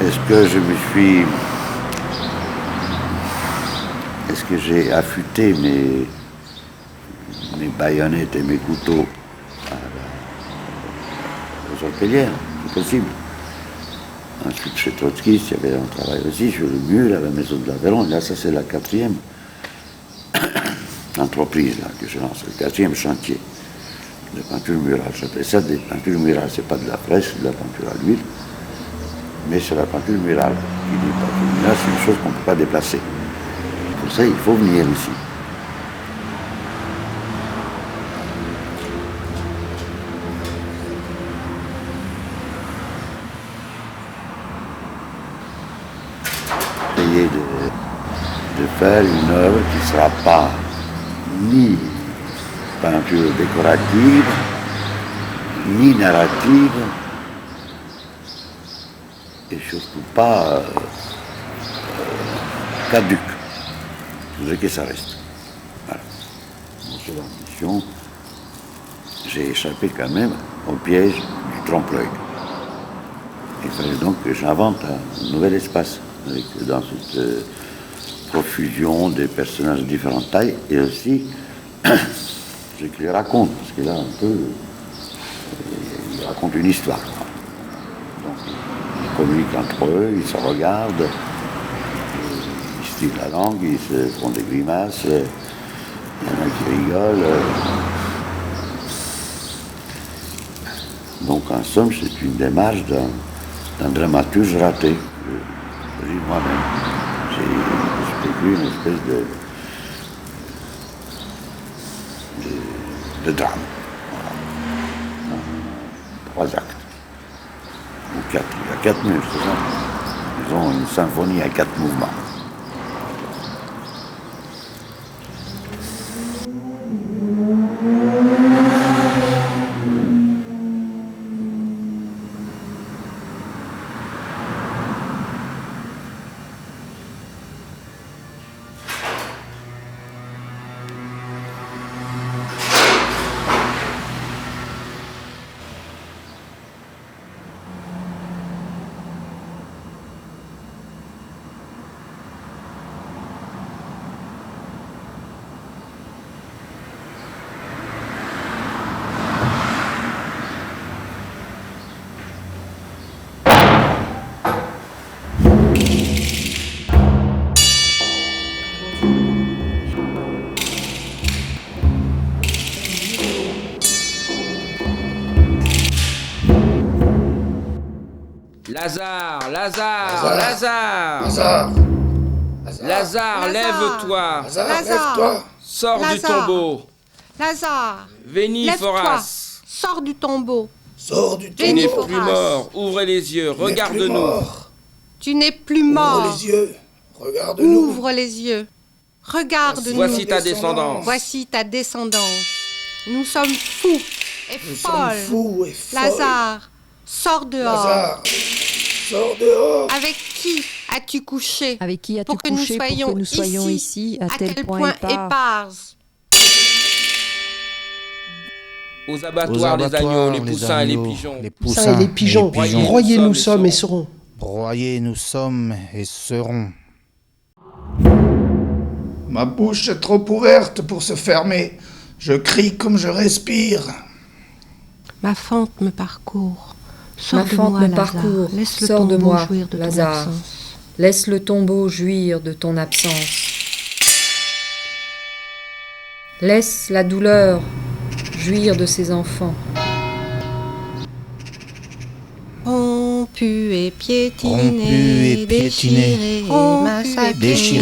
Est-ce que je me suis... Est-ce que j'ai affûté mes baïonnettes et mes couteaux aux orpélières? C'est possible. Ensuite, chez Trotsky, il y avait un travail aussi sur le mur à la maison de l'Aveyron. Là, ça, c'est la 4e entreprise là, que je lance, le 4e chantier de peinture murale. J'appelle ça des peintures murales. C'est pas de la presse, de la peinture à l'huile, mais c'est la peinture murale. Qui dit peinture murale, c'est une chose qu'on ne peut pas déplacer. Pour ça, il faut venir ici. Essayer de faire une œuvre qui ne sera pas ni peinture décorative, ni narrative, et surtout pas caduque. Je veux que ça reste. Voilà. Mon seule ambition, j'ai échappé quand même au piège du trompe-l'œil. Il fallait donc que j'invente un nouvel espace, dans cette profusion des personnages de différentes tailles, et aussi ce qu'ils racontent, parce que là, un peu, ils racontent une histoire. Donc, ils communiquent entre eux, ils se regardent, ils se tirent la langue, ils se font des grimaces, il y en a qui rigolent. Donc, en somme, c'est une démarche d'un dramaturge raté. Je dis moi-même. J'ai écrit une espèce de drame. Voilà. 3 actes. Ou 4. Il y a 4 murs, c'est ça. Ils ont une symphonie à 4 mouvements. Lazare, Lazare, Lazare, lève-toi. Lazare, lève-toi. Sors du tombeau. Lazare, Veni lève-toi. foras. Sors du tombeau. Sors du Tu n'es tombeau. plus mort. Ouvrez les yeux. Regarde-nous. Tu n'es plus mort. Ouvre les yeux. Regarde-nous. Ouvre les yeux. Regarde-nous. Voici ta descendance. Voici ta descendance. Nous sommes fous et Nous sommes folles. fous et folles. Lazare, sors dehors. Lazare, sors dehors. Avec qui as-tu couché? Avec qui as-tu Pour que nous couché pour soyons que nous soyons ici, à quel point épars? Aux abattoirs, les agneaux, les poussins et les pigeons. Les poussins et les pigeons. Broyés nous sommes et serons. Broyés nous sommes et serons. Ma bouche est trop ouverte pour se fermer. Je crie comme je respire. Ma fente me parcourt. Ma fente me parcourt. Sors de moi, Lazare. Laisse le tombeau jouir de ton absence. Laisse la douleur jouir de ses enfants. Rompu et piétiné, déchiré, massacré,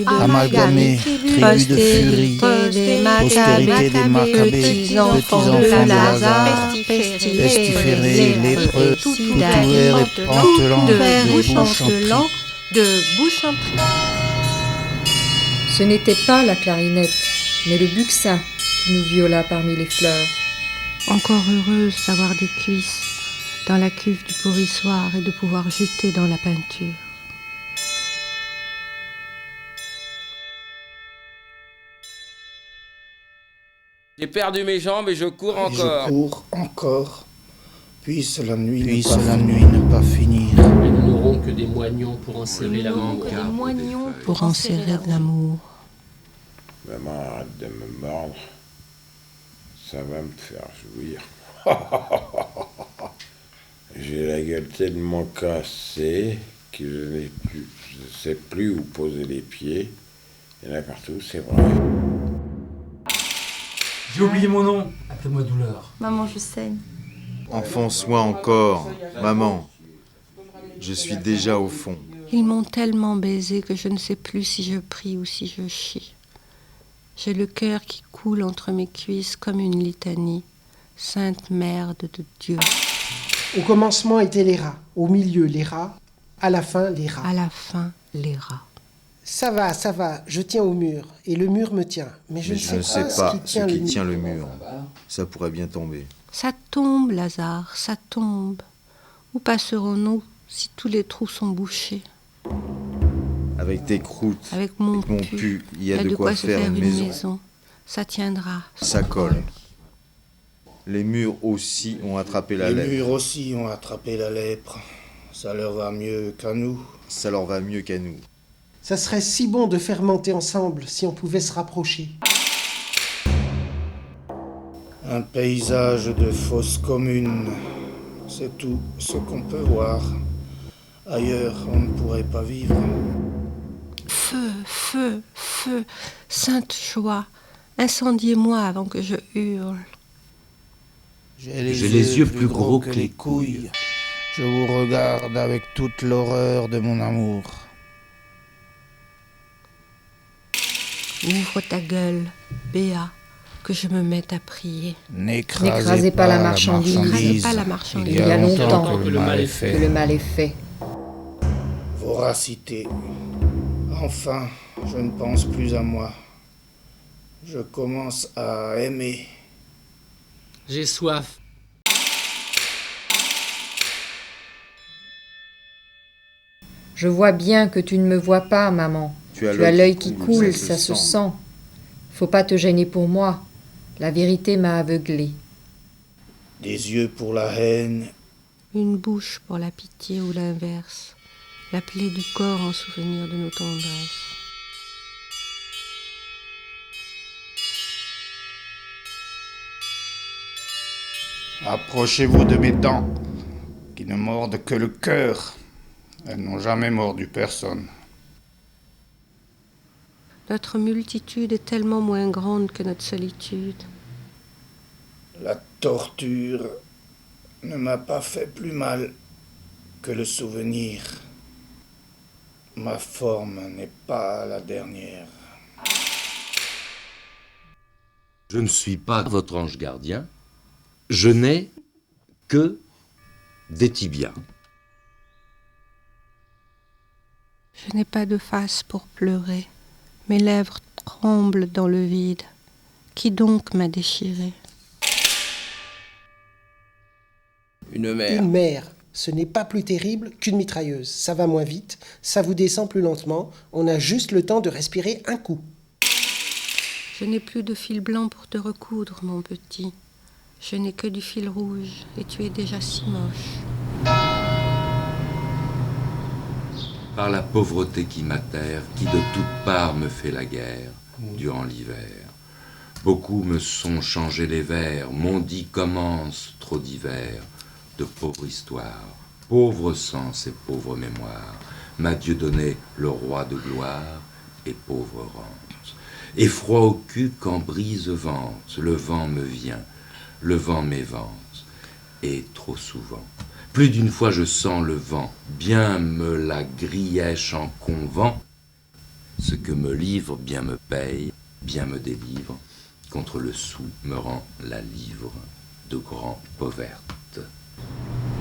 amalgamé, tribu de furie, postérité des Maccabées, petits-enfants de Lazare, pestiférés, lépreux, tout ouvert et pantelant, de bouche en trou. Ce n'était pas la clarinette, mais le buxin qui nous viola parmi les fleurs. Encore heureuse d'avoir des cuisses dans la cuve du pourrissoir et de pouvoir jeter dans la peinture. J'ai perdu mes jambes et je cours encore. Je cours encore. Puisse la nuit ne pas finir. Et nous n'aurons que des moignons pour enserrer l'amour. Pour enserrer de l'amour. Maman, arrête de me mordre. Ça va me faire jouir. J'ai la gueule tellement cassée que je ne sais plus où poser les pieds. Il y en a partout, c'est vrai. J'ai oublié mon nom. Appelez-moi Douleur. Maman, je saigne. Enfonce-moi encore, maman. Je suis déjà au fond. Ils m'ont tellement baisé que je ne sais plus si je prie ou si je chie. J'ai le cœur qui coule entre mes cuisses comme une litanie. Sainte Mère de Dieu. Au commencement étaient les rats, au milieu les rats, à la fin les rats. À la fin, les rats. Ça va, je tiens au mur, et le mur me tient. Mais je ne sais pas ce qui tient le mur. Ça pourrait bien tomber. Ça tombe, Lazare, ça tombe. Où passerons-nous si tous les trous sont bouchés? Avec tes croûtes, avec mon pu, il y a de quoi faire une maison. Ça tiendra. Ça colle. Les murs aussi ont attrapé la lèpre. Les murs aussi ont attrapé la lèpre. Ça leur va mieux qu'à nous. Ça leur va mieux qu'à nous. Ça serait si bon de fermenter ensemble si on pouvait se rapprocher. Un paysage de fosse commune, c'est tout ce qu'on peut voir. Ailleurs, on ne pourrait pas vivre. Feu, feu, feu, sainte joie, incendiez-moi avant que je hurle. J'ai les yeux plus gros que les couilles. Je vous regarde avec toute l'horreur de mon amour. Ouvre ta gueule, Béa, que je me mette à prier. N'écrasez pas la marchandise. Il y a longtemps que le mal est fait. Voracité. Enfin, je ne pense plus à moi. Je commence à aimer. J'ai soif. Je vois bien que tu ne me vois pas, maman. Tu as l'œil qui coule, ça se sent. Faut pas te gêner pour moi. La vérité m'a aveuglée. Des yeux pour la haine. Une bouche pour la pitié ou l'inverse. La plaie du corps en souvenir de nos tendresses. Approchez-vous de mes dents, qui ne mordent que le cœur. Elles n'ont jamais mordu personne. Notre multitude est tellement moins grande que notre solitude. La torture ne m'a pas fait plus mal que le souvenir. Ma forme n'est pas la dernière. Je ne suis pas votre ange gardien. Je n'ai que des tibias. Je n'ai pas de face pour pleurer. Mes lèvres tremblent dans le vide. Qui donc m'a déchiré? Une mère. Une mère. Ce n'est pas plus terrible qu'une mitrailleuse. Ça va moins vite, ça vous descend plus lentement. On a juste le temps de respirer un coup. Je n'ai plus de fil blanc pour te recoudre, mon petit. Je n'ai que du fil rouge, et tu es déjà si moche. Par la pauvreté qui m'atterre, qui de toutes parts me fait la guerre, durant l'hiver. Beaucoup me sont changés les vers, m'ont dit commence trop d'hiver, de pauvre histoire, pauvre sens et pauvre mémoire, m'a Dieu donné le roi de gloire et pauvre rente. Et froid au cul quand brise vente, le vent me vient, le vent m'évente, et trop souvent. Plus d'une fois je sens le vent, bien me la grièche en convent. Ce que me livre, bien me paye, bien me délivre. Contre le sou me rend la livre de grand pauverte.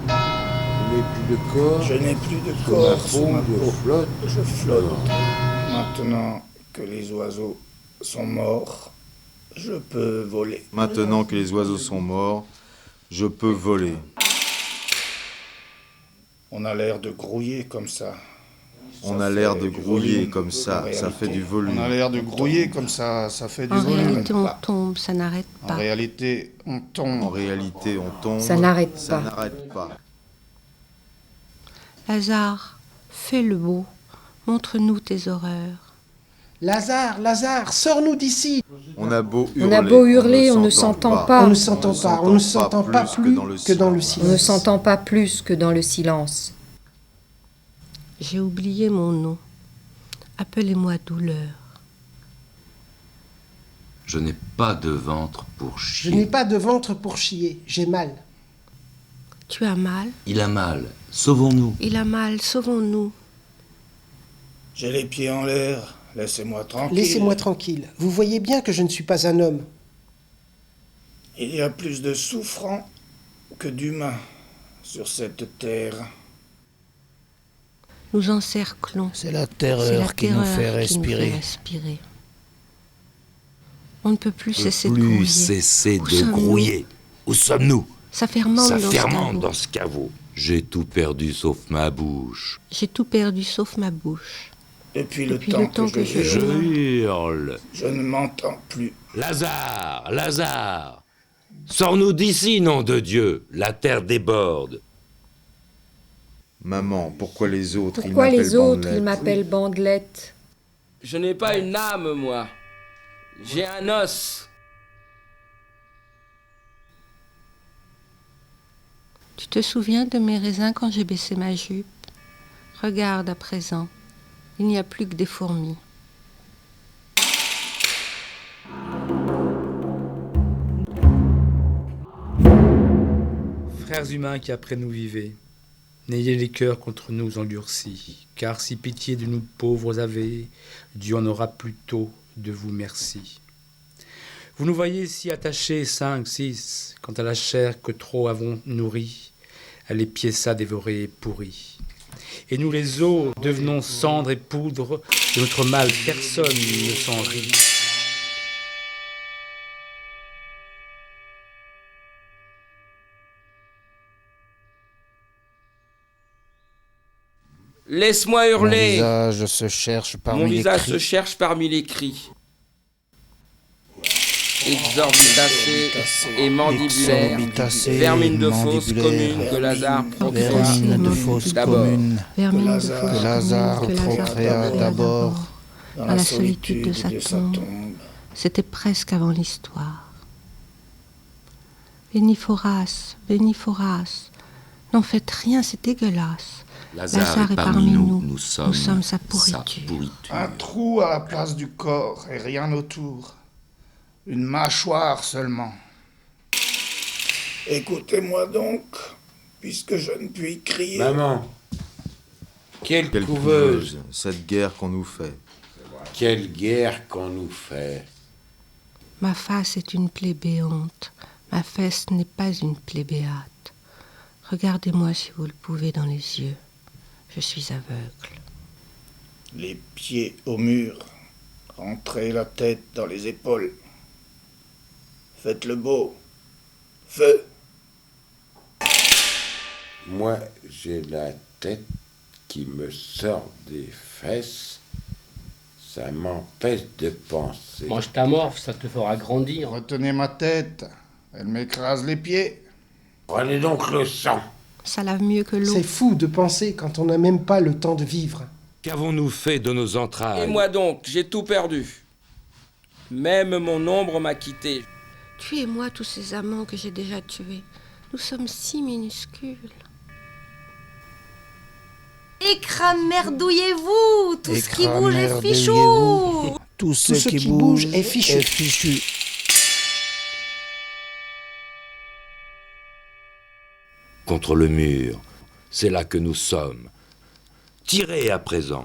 Je n'ai plus de corps. Je n'ai plus de corps sous ma peau. Flotte. Je flotte. Maintenant que les oiseaux sont morts, je peux voler. Maintenant que les oiseaux sont morts, je peux voler. On a l'air de grouiller comme ça. On a l'air de grouiller comme ça fait du volume. On a l'air de grouiller comme ça fait du En volume. réalité, on tombe, ça n'arrête pas. En réalité, on tombe. En réalité, on tombe. Ça n'arrête Ça pas. n'arrête pas. Lazare, fais le beau, montre-nous tes horreurs. Lazare, Lazare, sors-nous d'ici. On a beau hurler, on ne s'entend pas. On ne s'entend pas, on ne s'entend pas plus que dans le silence. On ne s'entend pas plus que dans le silence. J'ai oublié mon nom. Appelez-moi douleur. Je n'ai pas de ventre pour Je chier. n'ai pas de ventre pour chier, j'ai mal. Tu as mal? Il a mal. Sauvons-nous. Il a mal, sauvons-nous. J'ai les pieds en l'air, laissez-moi tranquille. Laissez-moi tranquille. Vous voyez bien que je ne suis pas un homme. Il y a plus de souffrants que d'humains sur cette terre. Nous encerclons. C'est la C'est la terreur qui nous fait terreur qui nous fait respirer. respirer. On ne peut plus Ne cesser de plus grouiller. cesser Où de sommes-nous? grouiller. Où sommes-nous? Ça fermente Ça dans ce fermente caveau. dans ce caveau. J'ai tout perdu sauf ma bouche. J'ai tout perdu sauf ma bouche. Depuis Depuis le temps que je Je hurle, hurle. je ne m'entends plus. Lazare, Lazare, sors-nous d'ici, nom de Dieu. La terre déborde. Maman, pourquoi les autres, Pourquoi les autres, ils Bandelette m'appellent Bandelette? Je n'ai pas une âme, moi. J'ai un os. Tu te souviens de mes raisins quand j'ai baissé ma jupe? Regarde à présent. Il n'y a plus que des fourmis. Frères humains qui après nous vivez, n'ayez les cœurs contre nous endurcis, car si pitié de nous pauvres avez, Dieu en aura plutôt de vous merci. Vous nous voyez si attachés, 5, 6, quant à la chair que trop avons nourrie, elle est piéça dévorée et pourrie. Et nous les os devenons cendre et poudre, de notre mal personne ne s'en rit. Laisse-moi Mon hurler. visage se cherche parmi Mon les visage cris. se cherche parmi les cris. Exorbitacé et mandibulaire. Exorbitacé, Vermine de fausse mandibulaire. commune que Lazare procréa Vermine de fausse d'abord. commune Vermine de que fausse Lazare commune que Lazare procréa procréa d'abord dans la solitude de sa tombe. C'était presque avant l'histoire. Véniphoras, Véniphoras, n'en faites rien, c'est dégueulasse. Lazare est parmi nous, nous sommes sa pourriture. Un trou à la place du corps et rien autour. Une mâchoire seulement. Écoutez-moi donc, puisque je ne puis crier. Maman, Quelle Quelle couveuse. cette guerre qu'on nous fait. quelle guerre qu'on nous fait. Ma face est une plaie béante, ma fesse n'est pas une plaie béate. Regardez-moi si vous le pouvez dans les yeux. Je suis aveugle. Les pieds au mur. Rentrez la tête dans les épaules. Faites le beau. Feu. Moi, j'ai la tête qui me sort des fesses. Ça m'empêche de penser. Mange ta morphe, ça te fera grandir. Retenez ma tête. Elle m'écrase les pieds. Prenez donc le sang. Ça lave mieux que l'eau. C'est fou de penser quand on n'a même pas le temps de vivre. Qu'avons-nous fait de nos entrailles? Et moi donc, j'ai tout perdu. Même mon ombre m'a quitté. Tuez-moi tous ces amants que j'ai déjà tués. Nous sommes si minuscules. Écramerdouillez-vous. Tout ce qui bouge est fichu. Écramerdouillez-vous. Tout ce qui bouge est fichu. Contre le mur, c'est là que nous sommes. Tirez à présent.